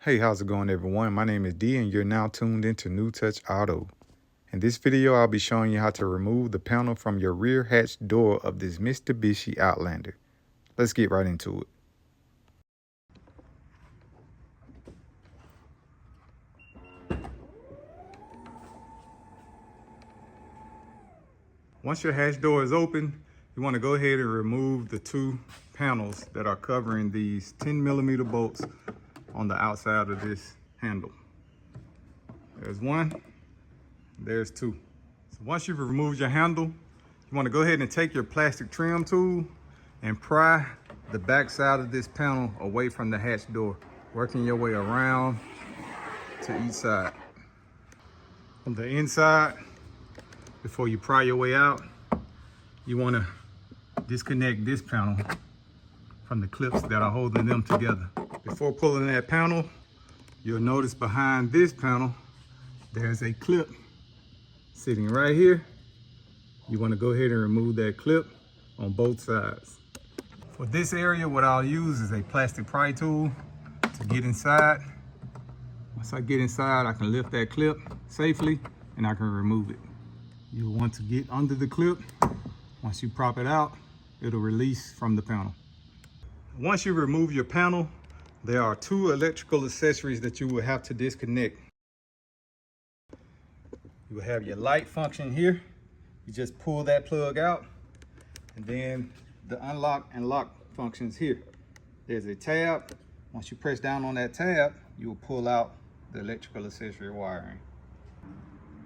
Hey, how's it going, everyone? My name is D and you're now tuned into New Touch Auto. In this video, I'll be showing you how to remove the panel from your rear hatch door of this Mitsubishi Outlander. Let's get right into it. Once your hatch door is open, you want to go ahead and remove the two panels that are covering these 10mm bolts on the outside of this handle. There's one, there's two. So once you've removed your handle, you want to go ahead and take your plastic trim tool and pry the back side of this panel away from the hatch door, working your way around to each side. On the inside, before you pry your way out, you want to disconnect this panel from the clips that are holding them together. Before pulling that panel, you'll notice behind this panel, there's a clip sitting right here. You want to go ahead and remove that clip on both sides. For this area, what I'll use is a plastic pry tool to get inside. Once I get inside, I can lift that clip safely and I can remove it. You'll want to get under the clip. Once you prop it out, it'll release from the panel. Once you remove your panel, there are two electrical accessories that you will have to disconnect. You will have your light function here. You just pull that plug out, and then the unlock and lock functions here. There's a tab. Once you press down on that tab, you will pull out the electrical accessory wiring.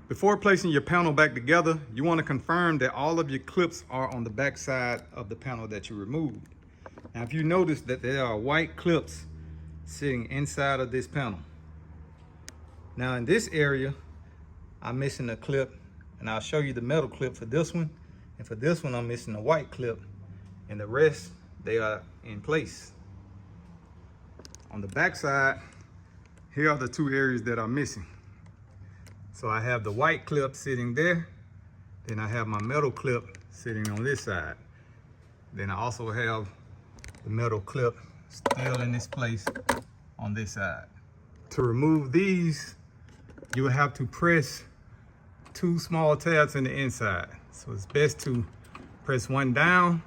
Before placing your panel back together, you want to confirm that all of your clips are on the back side of the panel that you removed. Now, if you notice that there are white clips sitting inside of this panel. Now in this area, I'm missing a clip, and I'll show you the metal clip for this one. And for this one, I'm missing a white clip, and the rest, they are in place. On the back side, here are the two areas that are missing. So I have the white clip sitting there, then I have my metal clip sitting on this side. Then I also have the metal clip still in this place on this side. To remove these, you will have to press two small tabs in the inside. So it's best to press one down.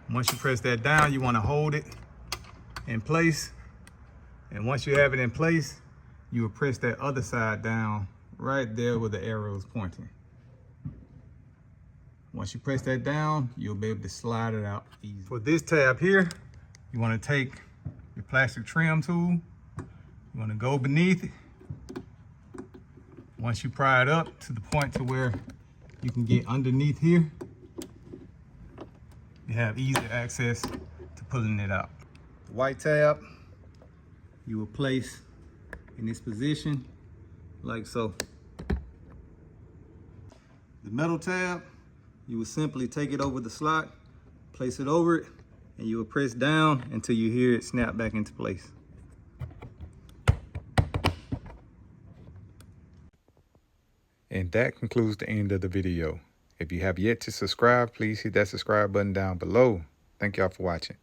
Once you press that down, you want to hold it in place. And once you have it in place, you will press that other side down right there where the arrow is pointing. Once you press that down, you'll be able to slide it out easy. For this tab here, you want to take your plastic trim tool. You want to go beneath it. Once you pry it up to the point to where you can get underneath here, you have easy access to pulling it out. The white tab, you will place in this position like so. The metal tab, you will simply take it over the slot, place it over it, and you will press down until you hear it snap back into place. And that concludes the end of the video. If you have yet to subscribe, please hit that subscribe button down below. Thank y'all for watching.